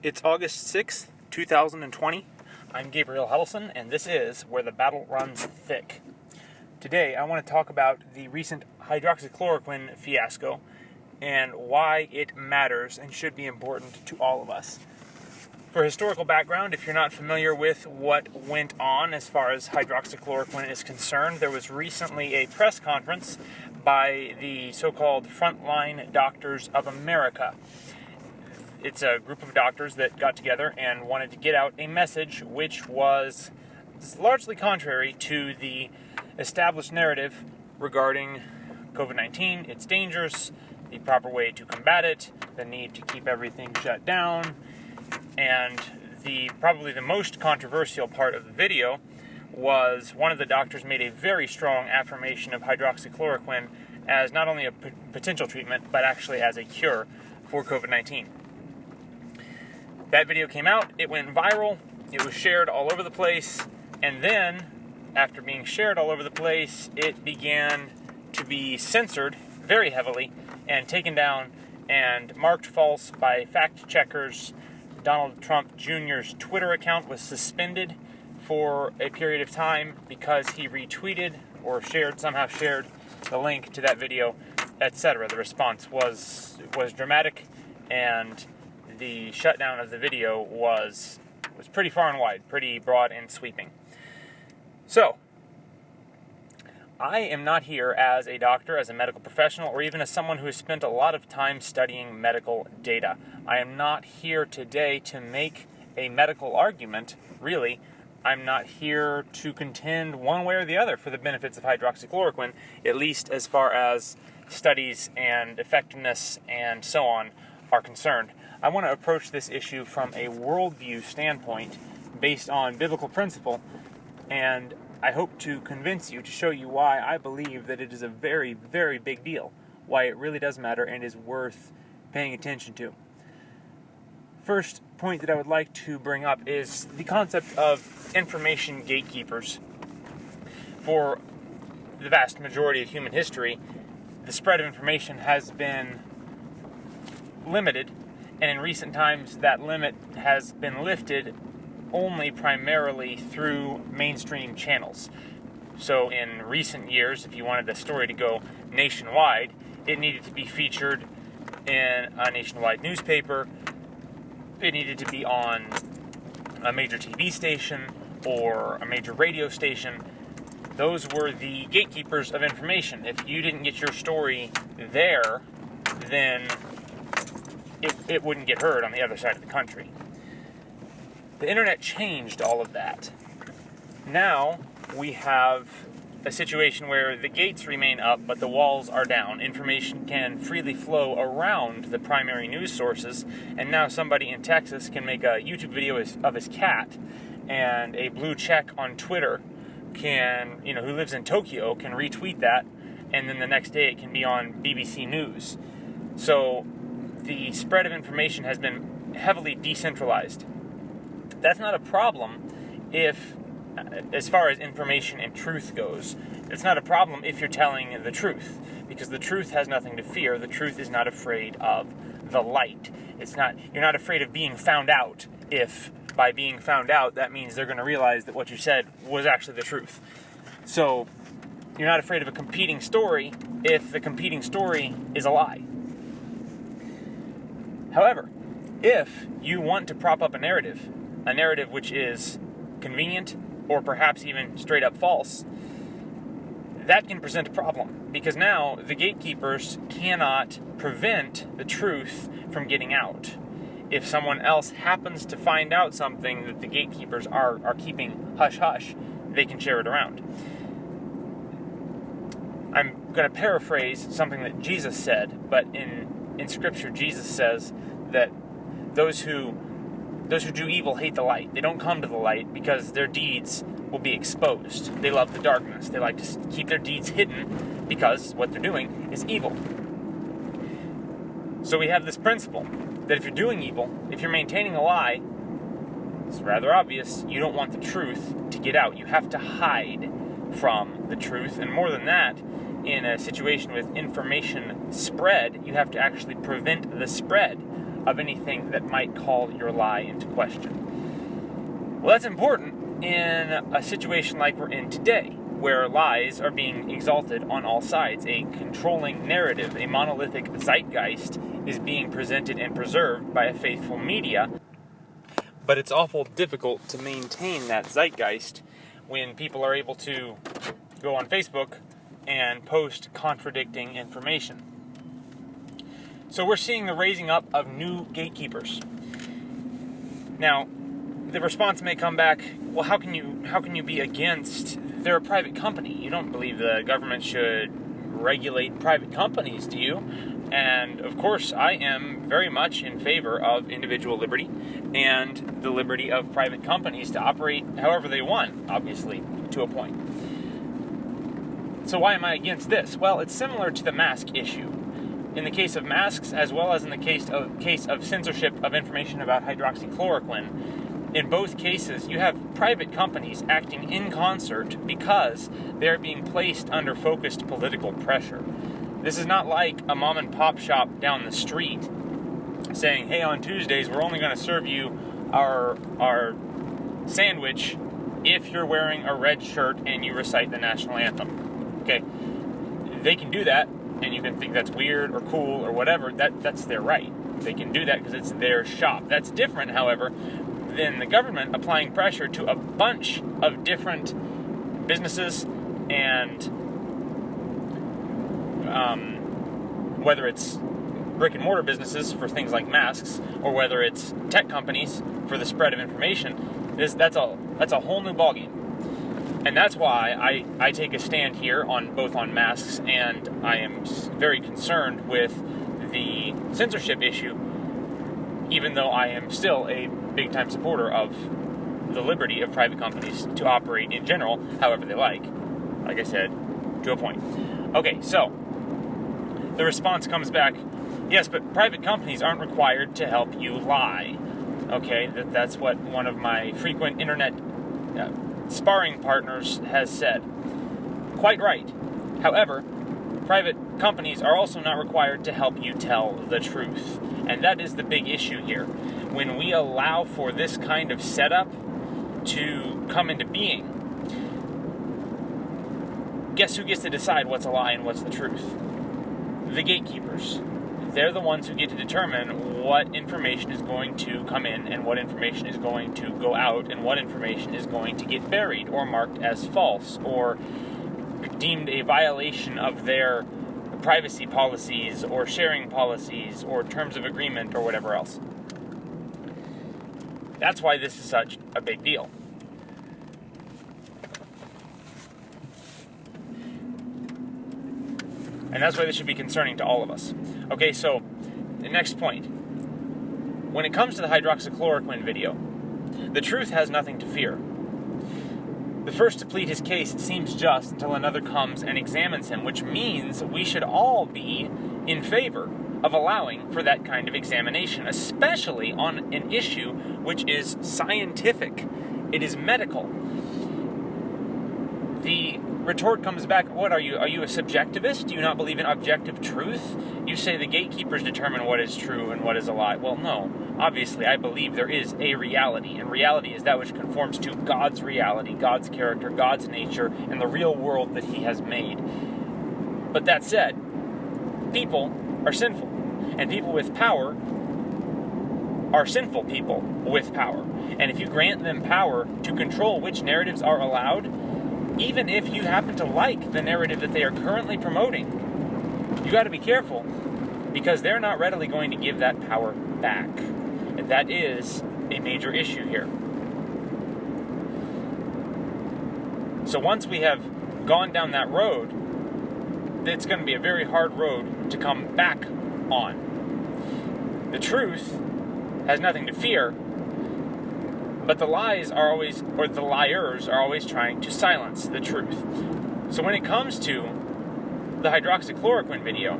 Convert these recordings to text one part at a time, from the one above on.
It's August 6th, 2020. I'm Gabriel Huddleston, and this is Where the Battle Runs Thick. Today, I want to talk about the recent hydroxychloroquine fiasco and why it matters and should be important to all of us. For historical background, if you're not familiar with what went on as far as hydroxychloroquine is concerned, there was recently a press conference by the so-called Frontline Doctors of America. It's a group of doctors that got together and wanted to get out a message which was largely contrary to the established narrative regarding COVID-19, its dangers, the proper way to combat it, the need to keep everything shut down, and probably the most controversial part of the video was one of the doctors made a very strong affirmation of hydroxychloroquine as not only a potential treatment, but actually as a cure for COVID-19. That video came out, it went viral, it was shared all over the place, and then, after being shared all over the place, it began to be censored very heavily and taken down and marked false by fact checkers. Donald Trump Jr.'s Twitter account was suspended for a period of time because he retweeted or somehow shared the link to that video, etc. The response was dramatic, and the shutdown of the video was pretty far and wide, pretty broad and sweeping. So, I am not here as a doctor, as a medical professional, or even as someone who has spent a lot of time studying medical data. I am not here today to make a medical argument, really. I'm not here to contend one way or the other for the benefits of hydroxychloroquine, at least as far as studies and effectiveness and so on are concerned. I want to approach this issue from a worldview standpoint based on biblical principle, and I hope to convince you, to show you why I believe that it is a very, very big deal, why it really does matter and is worth paying attention to. First point that I would like to bring up is the concept of information gatekeepers. For the vast majority of human history, the spread of information has been limited, and in recent times that limit has been lifted only primarily through mainstream channels. So in recent years, if you wanted the story to go nationwide, it needed to be featured in a nationwide newspaper, it needed to be on a major TV station or a major radio station. Those were the gatekeepers of information. If you didn't get your story there, then it wouldn't get heard on the other side of the country. The internet changed all of that. Now we have a situation where the gates remain up, but the walls are down. Information can freely flow around the primary news sources, and now somebody in Texas can make a YouTube video of his cat, and a blue check on Twitter who lives in Tokyo can retweet that, and then the next day it can be on BBC News. So the spread of information has been heavily decentralized. That's not a problem as far as information and truth goes. It's not a problem if you're telling the truth, because the truth has nothing to fear. The truth is not afraid of the light. You're not afraid of being found out if by being found out that means they're going to realize that what you said was actually the truth. So you're not afraid of a competing story if the competing story is a lie. However, if you want to prop up a narrative which is convenient or perhaps even straight up false, that can present a problem, because now the gatekeepers cannot prevent the truth from getting out. If someone else happens to find out something that the gatekeepers are keeping hush-hush, they can share it around. I'm going to paraphrase something that Jesus said, but in Scripture, Jesus says that those who do evil hate the light. They don't come to the light because their deeds will be exposed. They love the darkness. They like to keep their deeds hidden because what they're doing is evil. So we have this principle that if you're doing evil, if you're maintaining a lie, it's rather obvious you don't want the truth to get out. You have to hide from the truth, and more than that, in a situation with information spread, you have to actually prevent the spread of anything that might call your lie into question. Well, that's important in a situation like we're in today, where lies are being exalted on all sides. A controlling narrative, a monolithic zeitgeist is being presented and preserved by a faithful media. But it's awful difficult to maintain that zeitgeist when people are able to go on Facebook and post contradicting information. So we're seeing the raising up of new gatekeepers. Now, the response may come back, well, how can you be against, they're a private company. You don't believe the government should regulate private companies, do you? And of course, I am very much in favor of individual liberty and the liberty of private companies to operate however they want, obviously, to a point. So why am I against this? Well, it's similar to the mask issue. In the case of masks, as well as in the case of censorship of information about hydroxychloroquine, in both cases, you have private companies acting in concert because they're being placed under focused political pressure. This is not like a mom and pop shop down the street saying, hey, on Tuesdays, we're only going to serve you our sandwich if you're wearing a red shirt and you recite the national anthem. Okay? They can do that, and you can think that's weird or cool or whatever. That's their right. They can do that because it's their shop. That's different, however, than the government applying pressure to a bunch of different businesses and whether it's brick and mortar businesses for things like masks, or whether it's tech companies for the spread of information, that's a whole new ballgame. And that's why I take a stand here on both on masks, and I am very concerned with the censorship issue, even though I am still a big-time supporter of the liberty of private companies to operate in general however they like I said, to a point. Okay, so the response comes back, yes, but private companies aren't required to help you lie. Okay, that's what one of my frequent internet sparring partners has said. Quite right. However, private companies are also not required to help you tell the truth. And that is the big issue here. When we allow for this kind of setup to come into being, guess who gets to decide what's a lie and what's the truth? The gatekeepers. They're the ones who get to determine what information is going to come in and what information is going to go out and what information is going to get buried or marked as false or deemed a violation of their privacy policies or sharing policies or terms of agreement or whatever else. That's why this is such a big deal. And that's why this should be concerning to all of us. Okay, so the next point. When it comes to the hydroxychloroquine video, the truth has nothing to fear. The first to plead his case seems just until another comes and examines him, which means we should all be in favor of allowing for that kind of examination, especially on an issue which is scientific. It is medical. The retort comes back, what are you? Are you a subjectivist? Do you not believe in objective truth? You say the gatekeepers determine what is true and what is a lie. Well, no. Obviously, I believe there is a reality, and reality is that which conforms to God's reality, God's character, God's nature, and the real world that He has made. But that said, people are sinful, and people with power are sinful people with power. And if you grant them power to control which narratives are allowed, even if you happen to like the narrative that they are currently promoting, you got to be careful, because they're not readily going to give that power back. And that is a major issue here. So once we have gone down that road, it's going to be a very hard road to come back on. The truth has nothing to fear, but the lies are always, or the liars are always trying to silence the truth. So when it comes to the hydroxychloroquine video,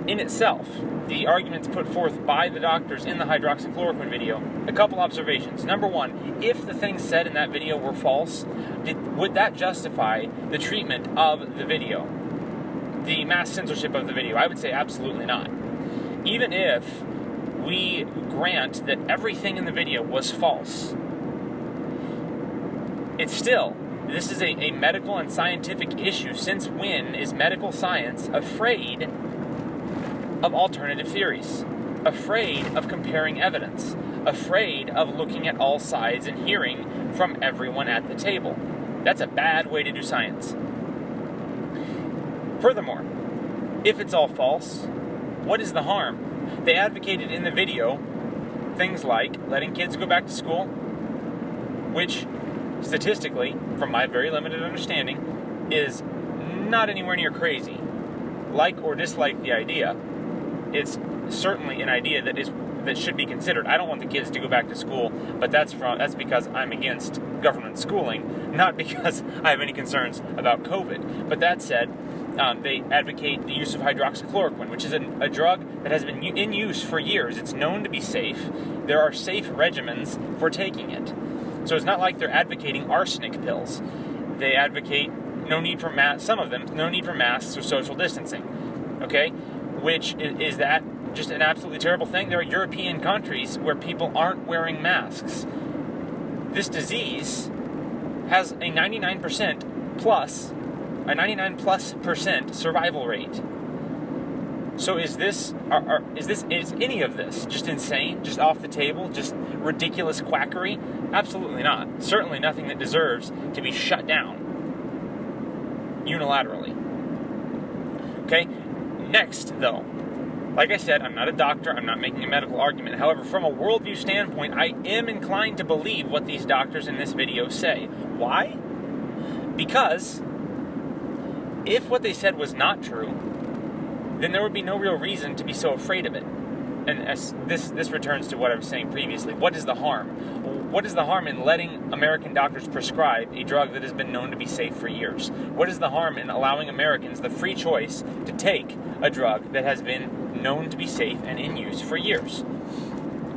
in itself, the arguments put forth by the doctors in the hydroxychloroquine video, a couple observations. Number one, if the things said in that video were false, would that justify the treatment of the video? the mass censorship of the video? I would say absolutely not. Even if we grant that everything in the video was false, it's still, this is a medical and scientific issue. Since when is medical science afraid of alternative theories? Afraid of comparing evidence? Afraid of looking at all sides and hearing from everyone at the table? That's a bad way to do science. Furthermore, if it's all false, what is the harm? They advocated in the video things like letting kids go back to school, which statistically, from my very limited understanding, is not anywhere near crazy. Like or dislike the idea, it's certainly an idea that should be considered. I don't want the kids to go back to school, but that's because I'm against government schooling, not because I have any concerns about COVID. But that said, they advocate the use of hydroxychloroquine, which is a drug that has been in use for years. It's known to be safe. There are safe regimens for taking it. So it's not like they're advocating arsenic pills. They advocate no need for some of them, no need for masks or social distancing. Okay? Which is that just an absolutely terrible thing? There are European countries where people aren't wearing masks. This disease has a 99% plus survival rate. So is any of this just insane, just off the table, just ridiculous quackery? Absolutely not. Certainly nothing that deserves to be shut down unilaterally. Okay? Next, though, like I said, I'm not a doctor, I'm not making a medical argument. However, from a worldview standpoint, I am inclined to believe what these doctors in this video say. Why? Because if what they said was not true, then there would be no real reason to be so afraid of it. And as this returns to what I was saying previously. What is the harm? What is the harm in letting American doctors prescribe a drug that has been known to be safe for years? What is the harm in allowing Americans the free choice to take a drug that has been known to be safe and in use for years?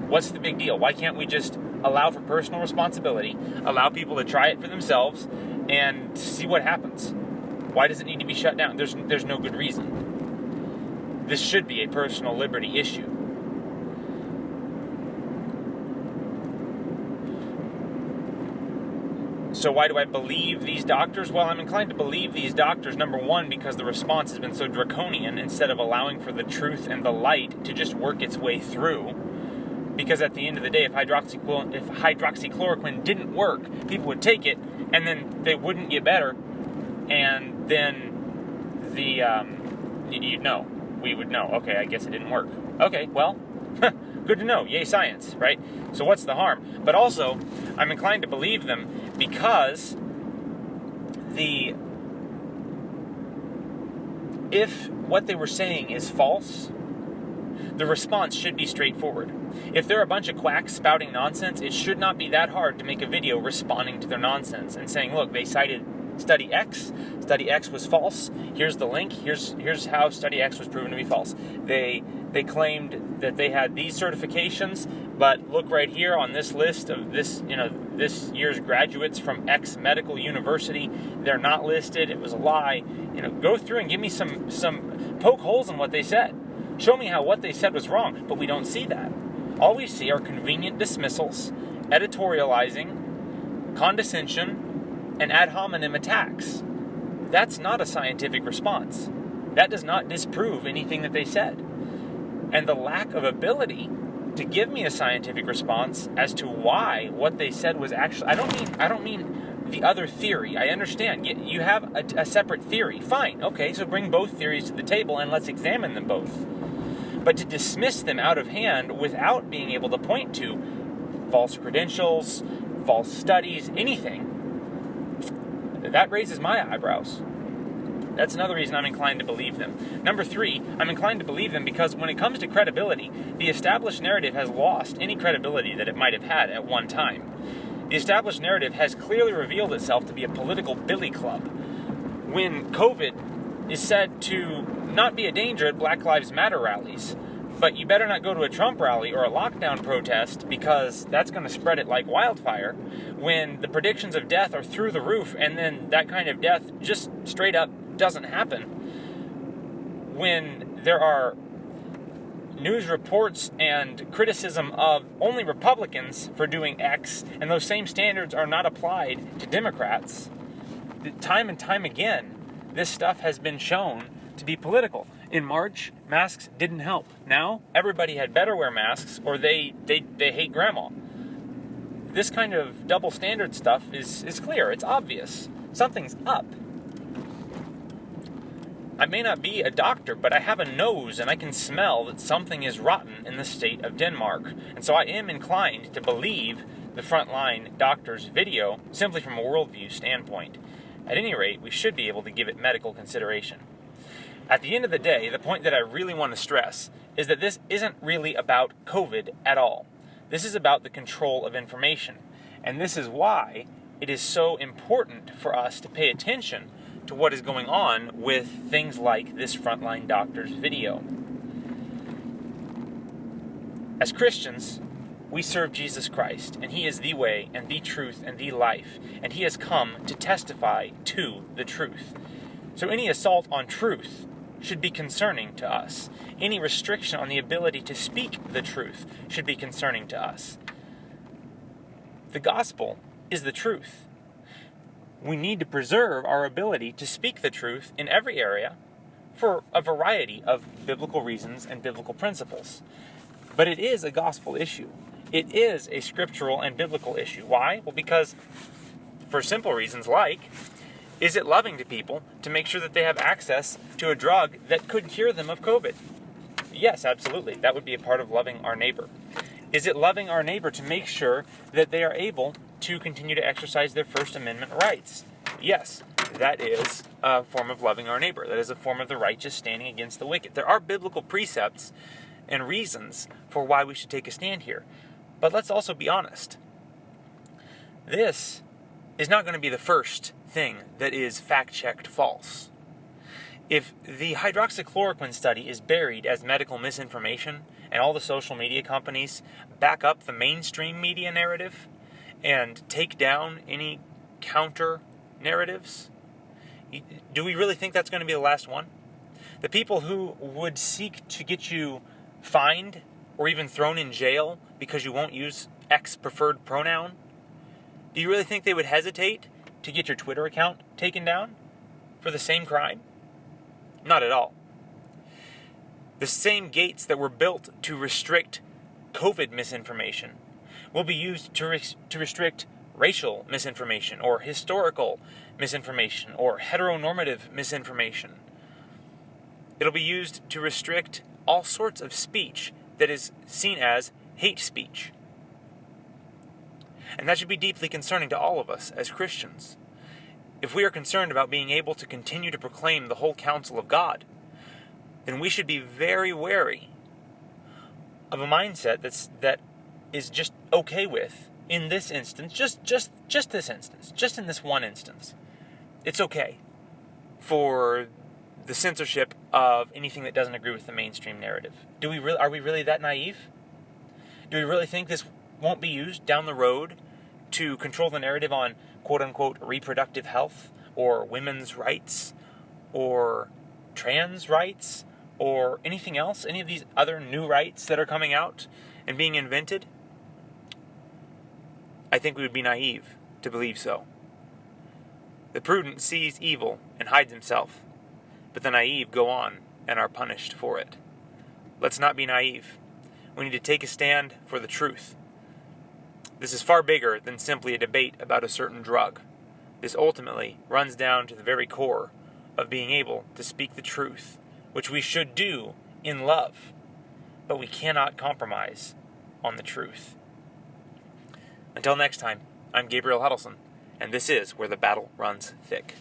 What's the big deal? Why can't we just allow for personal responsibility, allow people to try it for themselves, and see what happens? Why does it need to be shut down? There's no good reason. This should be a personal liberty issue. So why do I believe these doctors? Well, I'm inclined to believe these doctors, number one, because the response has been so draconian instead of allowing for the truth and the light to just work its way through. Because at the end of the day, if hydroxychloroquine didn't work, people would take it, and then they wouldn't get better, and then we would know, okay, I guess it didn't work. Okay, well, good to know. Yay, science, right? So what's the harm? But also, I'm inclined to believe them because if what they were saying is false, the response should be straightforward. If they're a bunch of quacks spouting nonsense, it should not be that hard to make a video responding to their nonsense and saying, look, they cited Study X. Study X was false. Here's the link. Here's how Study X was proven to be false. They claimed that they had these certifications, but look right here on this list of this year's graduates from X medical university. They're not listed. It was a lie. Go through and give me some poke holes in what they said. Show me how what they said was wrong. But we don't see that. All we see are convenient dismissals, editorializing, condescension, and ad hominem attacks. That's not a scientific response. That does not disprove anything that they said. And the lack of ability to give me a scientific response as to why what they said was actually... I don't mean the other theory. I understand. You have a separate theory. Fine. Okay, so bring both theories to the table and let's examine them both. But to dismiss them out of hand without being able to point to false credentials, false studies, anything, that raises my eyebrows. That's another reason I'm inclined to believe them. Number three, I'm inclined to believe them because when it comes to credibility, the established narrative has lost any credibility that it might have had at one time. The established narrative has clearly revealed itself to be a political billy club. When COVID is said to not be a danger at Black Lives Matter rallies, but you better not go to a Trump rally or a lockdown protest because that's going to spread it like wildfire, when the predictions of death are through the roof and then that kind of death just straight up doesn't happen. when there are news reports and criticism of only Republicans for doing X, and those same standards are not applied to Democrats, time and time again, this stuff has been shown to be political. In March, masks didn't help. Now, everybody had better wear masks or they hate grandma. This kind of double standard stuff is clear. It's obvious. Something's up. I may not be a doctor, but I have a nose and I can smell that something is rotten in the state of Denmark. And so I am inclined to believe the frontline doctor's video simply from a worldview standpoint. At any rate, we should be able to give it medical consideration. At the end of the day, the point that I really want to stress is that this isn't really about COVID at all. This is about the control of information. And this is why it is so important for us to pay attention to what is going on with things like this frontline doctor's video. As Christians, we serve Jesus Christ, and He is the way and the truth and the life, and He has come to testify to the truth. So any assault on truth should be concerning to us. Any restriction on the ability to speak the truth should be concerning to us. The gospel is the truth. We need to preserve our ability to speak the truth in every area for a variety of biblical reasons and biblical principles. But it is a gospel issue. It is a scriptural and biblical issue. Why? Well, because for simple reasons like, is it loving to people to make sure that they have access to a drug that could cure them of COVID? Yes, absolutely. That would be a part of loving our neighbor. Is it loving our neighbor to make sure that they are able to continue to exercise their First Amendment rights? Yes, that is a form of loving our neighbor. That is a form of the righteous standing against the wicked. There are biblical precepts and reasons for why we should take a stand here. But let's also be honest. This is not going to be the first thing that is fact-checked false. If the hydroxychloroquine study is buried as medical misinformation, and all the social media companies back up the mainstream media narrative and take down any counter narratives, do we really think that's going to be the last one? The people who would seek to get you fined or even thrown in jail because you won't use X preferred pronoun, do you really think they would hesitate to get your Twitter account taken down for the same crime? Not at all. The same gates that were built to restrict COVID misinformation will be used to restrict racial misinformation or historical misinformation or heteronormative misinformation. It'll be used to restrict all sorts of speech that is seen as hate speech. And that should be deeply concerning to all of us as Christians. If we are concerned about being able to continue to proclaim the whole counsel of God, then we should be very wary of a mindset that is just okay with, in this instance, just this instance, just in this one instance, it's okay for the censorship of anything that doesn't agree with the mainstream narrative. Are we really that naive? Do we really think this won't be used down the road to control the narrative on quote-unquote reproductive health or women's rights or trans rights or anything else, any of these other new rights that are coming out and being invented? I think we would be naive to believe so. The prudent sees evil and hides himself, but the naive go on and are punished for it. Let's not be naive. We need to take a stand for the truth. This is far bigger than simply a debate about a certain drug. This ultimately runs down to the very core of being able to speak the truth, which we should do in love, but we cannot compromise on the truth. Until next time, I'm Gabriel Huddleston, and this is Where the Battle Runs Thick.